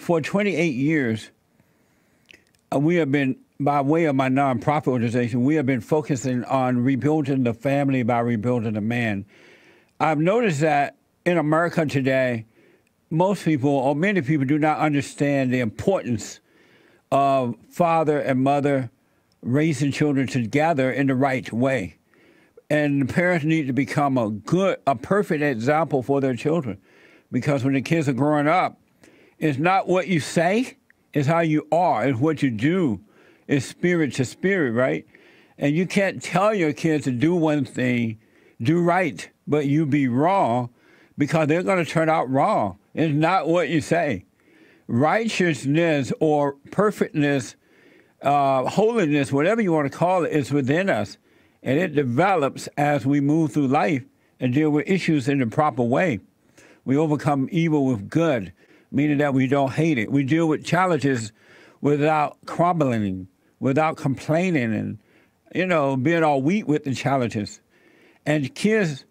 for 28 years, we have been, by way of my nonprofit organization, we have been focusing on rebuilding the family by rebuilding the man. I've noticed that in America today, most people, or many people, do not understand the importance of father and mother raising children together in the right way. And the parents need to become a perfect example for their children. Because when the kids are growing up, it's not what you say, it's how you are, it's what you do. It's spirit to spirit, right? And you can't tell your kids to do one thing, do right, but you be wrong, because they're going to turn out wrong. It's not what you say. Righteousness or perfectness, holiness, whatever you want to call it, is within us. And it develops as we move through life and deal with issues in the proper way. We overcome evil with good, meaning that we don't hate it. We deal with challenges without crumbling, without complaining and, being all weak with the challenges. And kids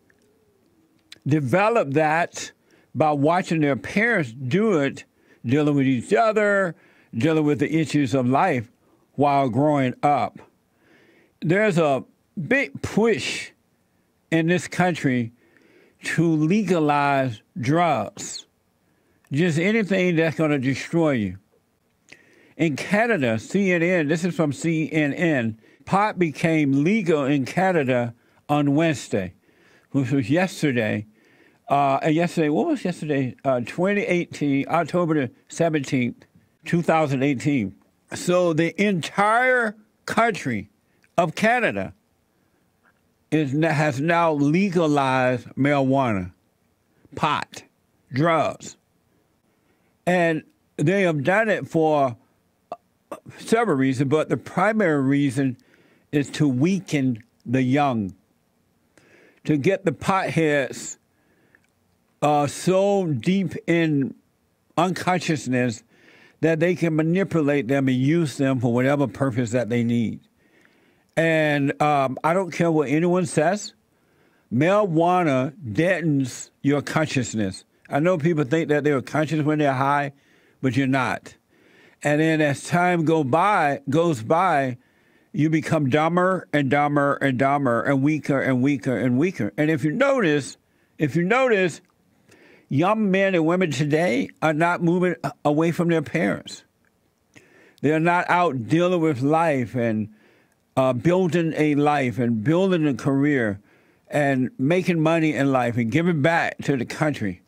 develop that by watching their parents do it, dealing with each other, dealing with the issues of life while growing up. There's a big push in this country to legalize drugs, just anything that's going to destroy you. In Canada, CNN, this is from CNN, pot became legal in Canada on Wednesday, which was yesterday. And yesterday, what was yesterday? 2018, October the 17th, 2018. So the entire country of Canada has now legalized marijuana, pot, drugs. And they have done it for several reasons, but the primary reason is to weaken the young, to get the potheads so deep in unconsciousness that they can manipulate them and use them for whatever purpose that they need. And I don't care what anyone says, marijuana deadens your consciousness. I know people think that they're conscious when they're high, but you're not. And then as time goes by, you become dumber and dumber and dumber and weaker and weaker and weaker. And if you notice, young men and women today are not moving away from their parents. They're not out dealing with life and building a life and building a career and making money in life and giving back to the country.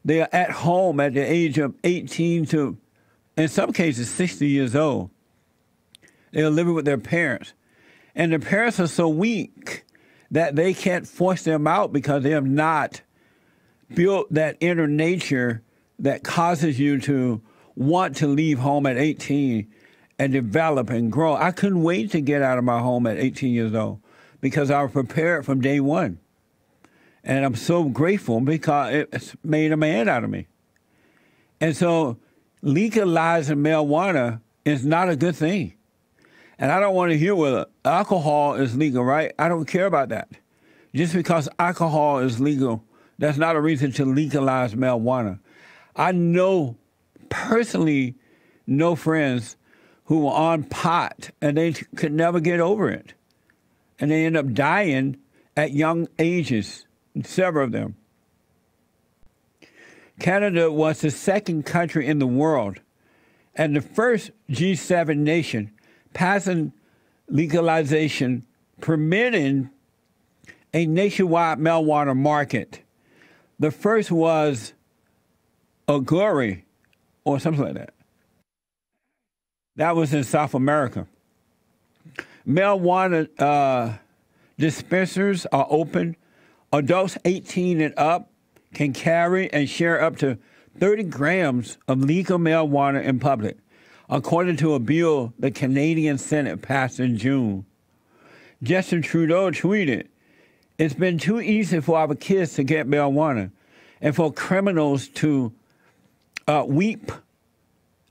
They are at home at the age of 18 to, in some cases, 60 years old. They are living with their parents. And the parents are so weak that they can't force them out because they have not built that inner nature that causes you to want to leave home at 18 and develop and grow. I couldn't wait to get out of my home at 18 years old because I was prepared from day one. And I'm so grateful because it's made a man out of me. And so legalizing marijuana is not a good thing. And I don't want to hear whether alcohol is legal, right? I don't care about that. Just because alcohol is legal, that's not a reason to legalize marijuana. I personally know friends who were on pot and they could never get over it. And they end up dying at young ages, several of them. Canada was the second country in the world and the first G7 nation passing legalization permitting a nationwide marijuana market. The first was Aguri or something like that. That was in South America. Marijuana dispensaries are open. Adults 18 and up can carry and share up to 30 grams of legal marijuana in public, according to a bill the Canadian Senate passed in June. Justin Trudeau tweeted, "It's been too easy for our kids to get marijuana and for criminals to reap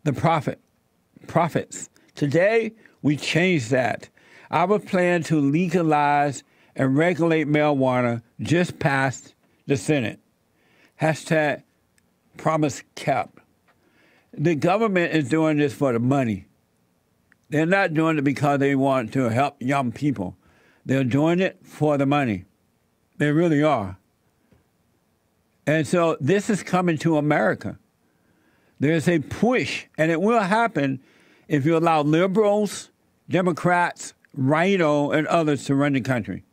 the profits. Today, we changed that. Our plan to legalize and regulate marijuana just passed the Senate. Hashtag promise kept." The government is doing this for the money. They're not doing it because they want to help young people. They're doing it for the money. They really are. And so this is coming to America. There's a push, and it will happen if you allow liberals, Democrats, Rhino, and others to run the country.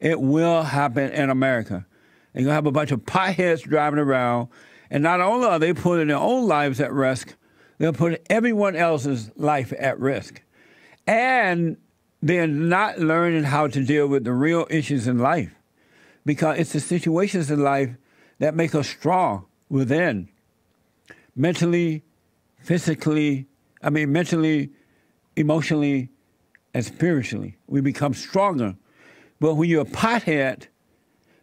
It will happen in America. And you'll have a bunch of potheads driving around, and not only are they putting their own lives at risk, they're putting everyone else's life at risk. And they're not learning how to deal with the real issues in life, because it's the situations in life that make us strong within. Mentally, emotionally, and spiritually. We become stronger. But when you're a pothead,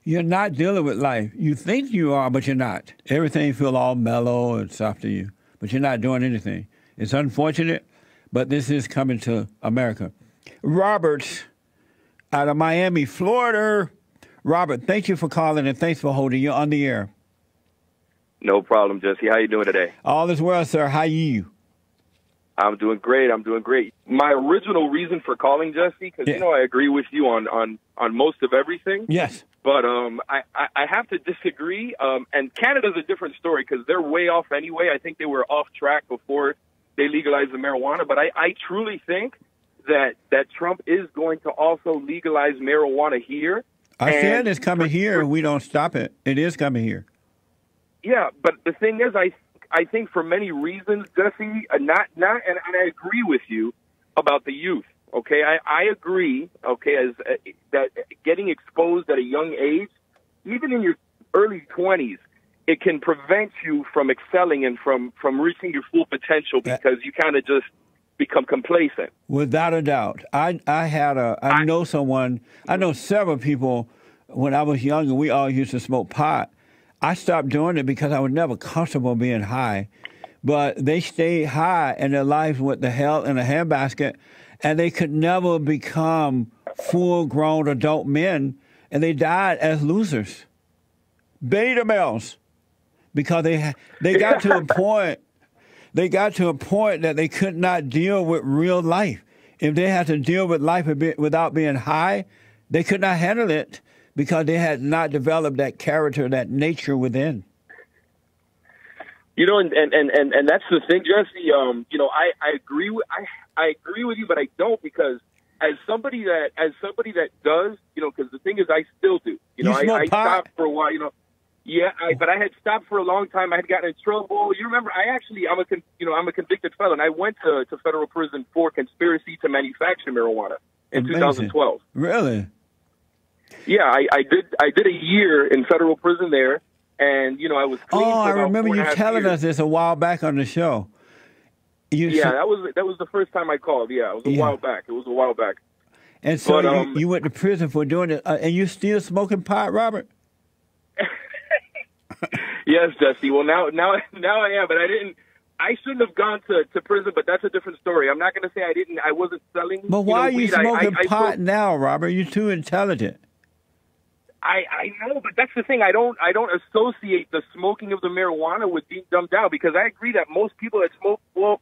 you're not dealing with life. You think you are, but you're not. Everything feels all mellow and soft to you, but you're not doing anything. It's unfortunate, but this is coming to America. Robert, out of Miami, Florida. Robert, thank you for calling, and thanks for holding. You're on the air. No problem, Jesse. How you doing today? All is well, sir. How are you? I'm doing great. My original reason for calling, Jesse, because I agree with you on most of everything. Yes. But I have to disagree. And Canada's a different story because they're way off anyway. I think they were off track before they legalized the marijuana. But I truly think that Trump is going to also legalize marijuana here. I said it's coming here, and we don't stop it. It is coming here. Yeah, but the thing is, I think for many reasons, Jesse, and I agree with you about the youth. Okay, I agree. Okay, as that getting exposed at a young age, even in your early 20s, it can prevent you from excelling and from reaching your full potential because you kind of just become complacent. Without a doubt, I know several people when I was younger. We all used to smoke pot. I stopped doing it because I was never comfortable being high. But they stayed high in their lives with the hell in a handbasket, and they could never become full-grown adult men, and they died as losers. Beta males. Because they got to a point. They got to a point that they could not deal with real life. If they had to deal with life without being high, they could not handle it because they had not developed that character, that nature within. And that's the thing, Jesse. I agree with you, but I don't, because as somebody that does, because the thing is, I still do. I stopped for a while. But I had stopped for a long time. I had gotten in trouble. You remember? I'm a convicted felon. I went to federal prison for conspiracy to manufacture marijuana in 2012. Really? Yeah, I did a year in federal prison there, and I was clean. Oh, for I about remember you telling years. us this a while back on the show. That was the first time I called. Yeah, it was a while back. And so you went to prison for doing it, and you still smoking pot, Robert? Yes, Jesse. Well, now I am, but I shouldn't have gone to prison, but that's a different story. I'm not going to say I wasn't selling. But why are you weed. smoking pot now, Robert? You're too intelligent. I know, but that's the thing. I don't associate the smoking of the marijuana with being dumbed down, because I agree that most people that smoke,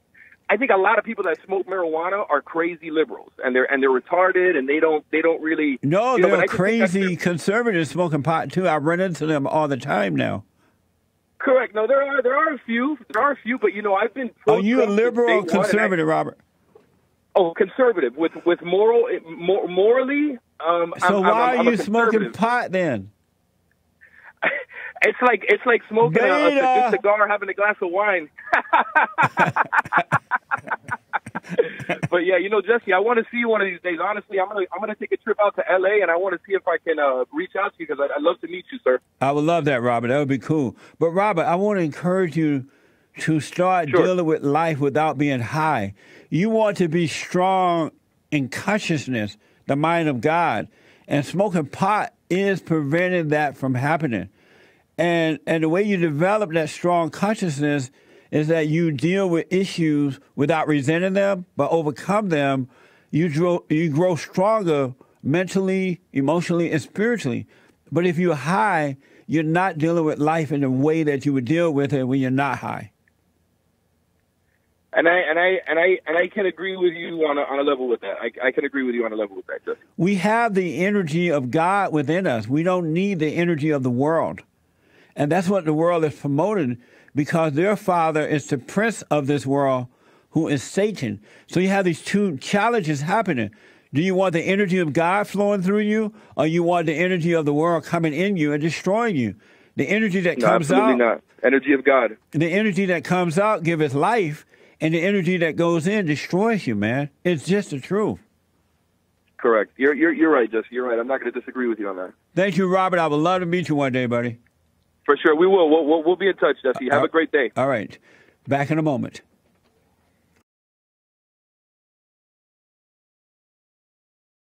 I think a lot of people that smoke marijuana are crazy liberals, and they're retarded, and they don't really. No, they're crazy conservatives smoking pot too. I run into them all the time now. Correct. No, there are a few, but I've been. Are you a liberal or conservative, Robert? Oh, conservative with morally. So why are you smoking pot then? It's like smoking a good cigar, having a glass of wine. But yeah, Jesse, I want to see you one of these days. Honestly, I'm gonna take a trip out to LA, and I want to see if I can reach out to you, because I'd love to meet you, sir. I would love that, Robert. That would be cool. But Robert, I want to encourage you to start dealing with life without being high. You want to be strong in consciousness, the mind of God, and smoking pot is preventing that from happening. And the way you develop that strong consciousness is that you deal with issues without resenting them, but overcome them. You grow stronger mentally, emotionally, and spiritually. But if you're high, you're not dealing with life in the way that you would deal with it when you're not high. And I can agree with you on a level with that. I can agree with you on a level with that, Jesse. We have the energy of God within us. We don't need the energy of the world. And that's what the world is promoting, because their father is the prince of this world, who is Satan. So you have these two challenges happening. Do you want the energy of God flowing through you, or you want the energy of the world coming in you and destroying you? The energy that comes out... absolutely not. Energy of God. The energy that comes out giveth life, and the energy that goes in destroys you, man. It's just the truth. Correct. You're right, Jesse. You're right. I'm not going to disagree with you on that. Thank you, Robert. I would love to meet you one day, buddy. For sure. We will. We'll be in touch, Jesse. Have a great day. All right. Back in a moment.